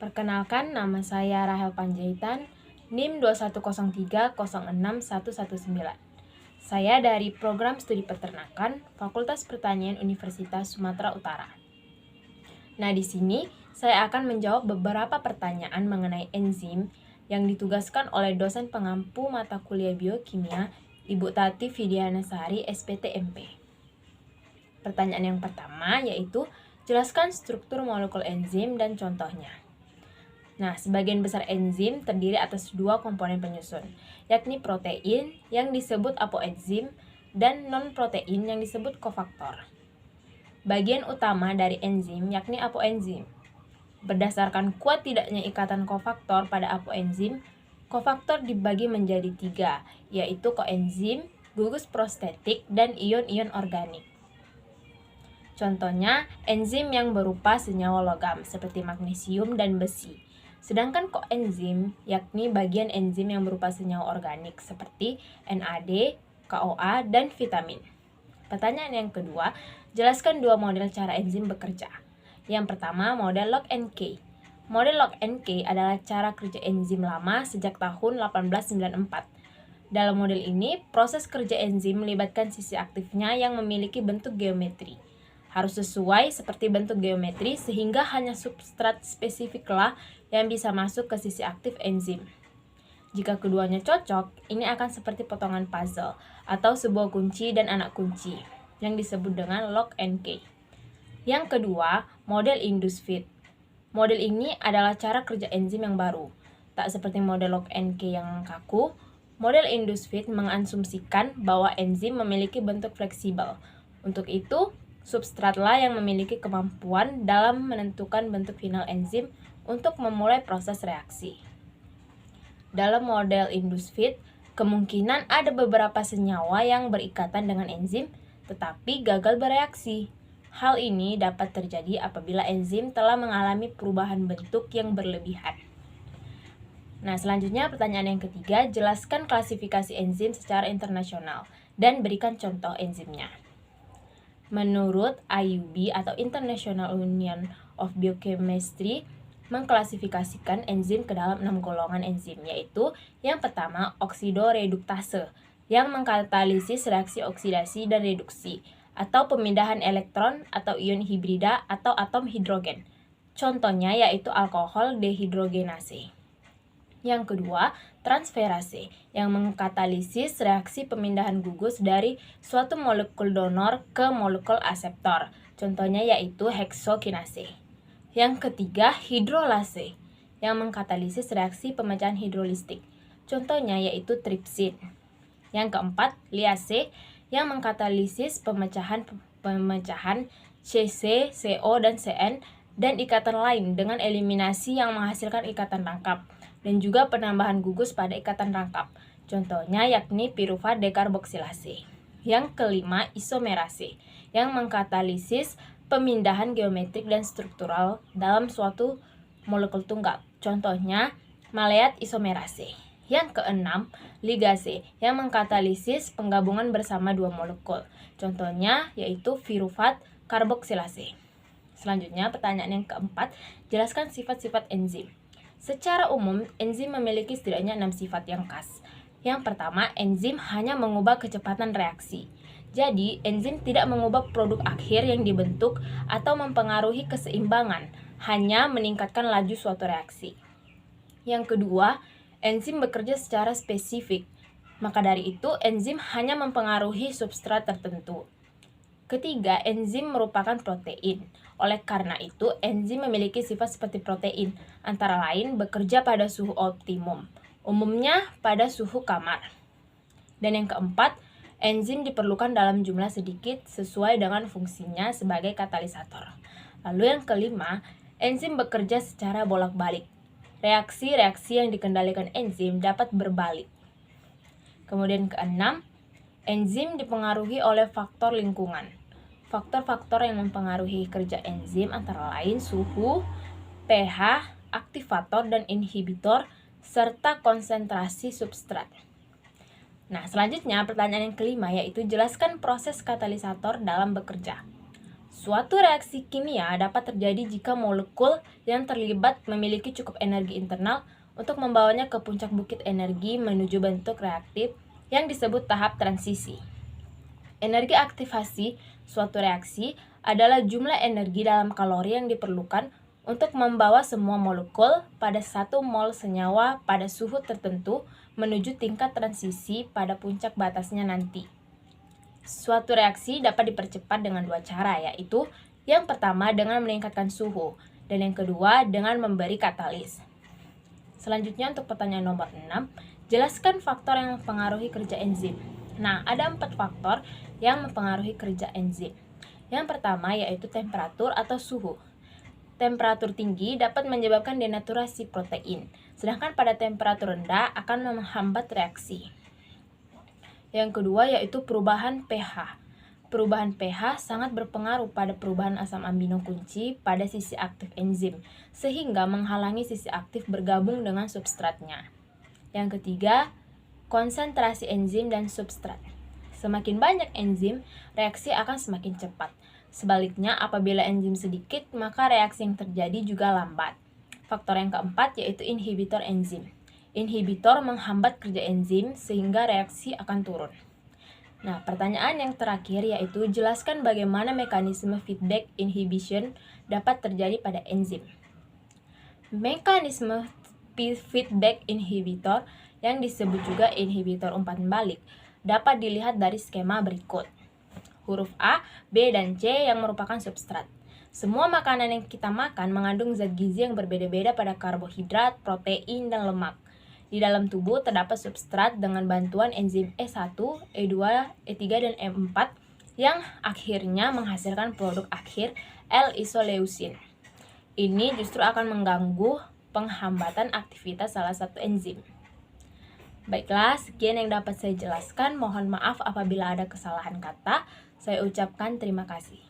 Perkenalkan, nama saya Rahel Panjaitan, NIM 210306119. Saya dari Program Studi Peternakan, Fakultas Pertanian Universitas Sumatera Utara. Nah, di sini saya akan menjawab beberapa pertanyaan mengenai enzim yang ditugaskan oleh dosen pengampu mata kuliah biokimia, Ibu Tati Fidianasari, SPTMP. Pertanyaan yang pertama yaitu, jelaskan struktur molekul enzim dan contohnya. Nah, sebagian besar enzim terdiri atas dua komponen penyusun, yakni protein yang disebut apoenzim dan non-protein yang disebut kofaktor. Bagian utama dari enzim yakni apoenzim. Berdasarkan kuat tidaknya ikatan kofaktor pada apoenzim, kofaktor dibagi menjadi 3, yaitu koenzim, gugus prostetik, dan ion-ion organik. Contohnya, enzim yang berupa senyawa logam seperti magnesium dan besi. Sedangkan koenzim yakni bagian enzim yang berupa senyawa organik seperti NAD, KOA, dan vitamin. Pertanyaan yang kedua, jelaskan dua model cara enzim bekerja. Yang pertama, model log and key. Model log and key adalah cara kerja enzim lama sejak tahun 1894. Dalam model ini, proses kerja enzim melibatkan sisi aktifnya yang memiliki bentuk geometri. Harus sesuai seperti bentuk geometri sehingga hanya substrat spesifiklah yang bisa masuk ke sisi aktif enzim. Jika keduanya cocok, ini akan seperti potongan puzzle atau sebuah kunci dan anak kunci yang disebut dengan lock and key. Yang kedua, model induced fit. Model ini adalah cara kerja enzim yang baru. Tak seperti model lock and key yang kaku, model induced fit mengasumsikan bahwa enzim memiliki bentuk fleksibel. Untuk itu, substratlah yang memiliki kemampuan dalam menentukan bentuk final enzim untuk memulai proses reaksi. Dalam model induced fit, kemungkinan ada beberapa senyawa yang berikatan dengan enzim tetapi gagal bereaksi. Hal ini dapat terjadi apabila enzim telah mengalami perubahan bentuk yang berlebihan. Nah, selanjutnya pertanyaan yang ketiga, jelaskan klasifikasi enzim secara internasional dan berikan contoh enzimnya. Menurut IUB atau International Union of Biochemistry, mengklasifikasikan enzim ke dalam 6 golongan enzim, yaitu yang pertama oksidoreduktase, yang mengkatalisis reaksi oksidasi dan reduksi, atau pemindahan elektron atau ion hibrida atau atom hidrogen. Contohnya yaitu alkohol dehidrogenase. Yang kedua, transferase, yang mengkatalisis reaksi pemindahan gugus dari suatu molekul donor ke molekul aseptor. Contohnya yaitu heksokinase. Yang ketiga, hidrolase, yang mengkatalisis reaksi pemecahan hidrolistik. Contohnya yaitu tripsin. Yang keempat, liase, yang mengkatalisis pemecahan CC, CO, dan CN dan ikatan lain dengan eliminasi yang menghasilkan ikatan rangkap dan juga penambahan gugus pada ikatan rangkap. Contohnya yakni piruvat dekarboksilase. Yang kelima, isomerase, yang mengkatalisis pemindahan geometrik dan struktural dalam suatu molekul tunggal. Contohnya maleat isomerase. Yang keenam, ligase, yang mengkatalisis penggabungan bersama dua molekul. Contohnya yaitu piruvat karboksilase. Selanjutnya, pertanyaan yang keempat, jelaskan sifat-sifat enzim. Secara umum, enzim memiliki setidaknya 6 sifat yang khas. Yang pertama, enzim hanya mengubah kecepatan reaksi. Jadi, enzim tidak mengubah produk akhir yang dibentuk atau mempengaruhi keseimbangan, hanya meningkatkan laju suatu reaksi. Yang kedua, enzim bekerja secara spesifik. Maka dari itu, enzim hanya mempengaruhi substrat tertentu. Ketiga, enzim merupakan protein. Oleh karena itu, enzim memiliki sifat seperti protein, antara lain bekerja pada suhu optimum, umumnya pada suhu kamar. Dan yang keempat, enzim diperlukan dalam jumlah sedikit sesuai dengan fungsinya sebagai katalisator. Lalu yang kelima, enzim bekerja secara bolak-balik. Reaksi-reaksi yang dikendalikan enzim dapat berbalik. Kemudian keenam, enzim dipengaruhi oleh faktor lingkungan. Faktor-faktor yang mempengaruhi kerja enzim antara lain suhu, pH, aktivator dan inhibitor, serta konsentrasi substrat. Nah, selanjutnya pertanyaan yang kelima yaitu jelaskan proses katalisator dalam bekerja. Suatu reaksi kimia dapat terjadi jika molekul yang terlibat memiliki cukup energi internal untuk membawanya ke puncak bukit energi menuju bentuk reaktif yang disebut tahap transisi. Energi aktivasi suatu reaksi adalah jumlah energi dalam kalori yang diperlukan untuk membawa semua molekul pada 1 mol senyawa pada suhu tertentu menuju tingkat transisi pada puncak batasnya nanti. Suatu reaksi dapat dipercepat dengan 2 cara, yaitu yang pertama dengan meningkatkan suhu, dan yang kedua dengan memberi katalis. Selanjutnya untuk pertanyaan nomor 6, jelaskan faktor yang mempengaruhi kerja enzim. Nah, ada 4 faktor yang mempengaruhi kerja enzim. Yang pertama yaitu temperatur atau suhu. Temperatur tinggi dapat menyebabkan denaturasi protein, sedangkan pada temperatur rendah akan menghambat reaksi. Yang kedua yaitu perubahan pH. Perubahan pH sangat berpengaruh pada perubahan asam amino kunci pada sisi aktif enzim, sehingga menghalangi sisi aktif bergabung dengan substratnya. Yang ketiga, konsentrasi enzim dan substrat. Semakin banyak enzim, reaksi akan semakin cepat. Sebaliknya, apabila enzim sedikit, maka reaksi yang terjadi juga lambat. Faktor yang keempat yaitu inhibitor enzim. Inhibitor menghambat kerja enzim sehingga reaksi akan turun. Nah, pertanyaan yang terakhir yaitu jelaskan bagaimana mekanisme feedback inhibition dapat terjadi pada enzim. Mekanisme feedback inhibitor yang disebut juga inhibitor umpan balik dapat dilihat dari skema berikut. Huruf A, B, dan C yang merupakan substrat. Semua makanan yang kita makan mengandung zat gizi yang berbeda-beda pada karbohidrat, protein, dan lemak. Di dalam tubuh terdapat substrat dengan bantuan enzim E1, E2, E3, dan E4 yang akhirnya menghasilkan produk akhir L-isoleucin. Ini justru akan mengganggu penghambatan aktivitas salah satu enzim. Baiklah, sekian yang dapat saya jelaskan. Mohon maaf apabila ada kesalahan kata. Saya ucapkan terima kasih.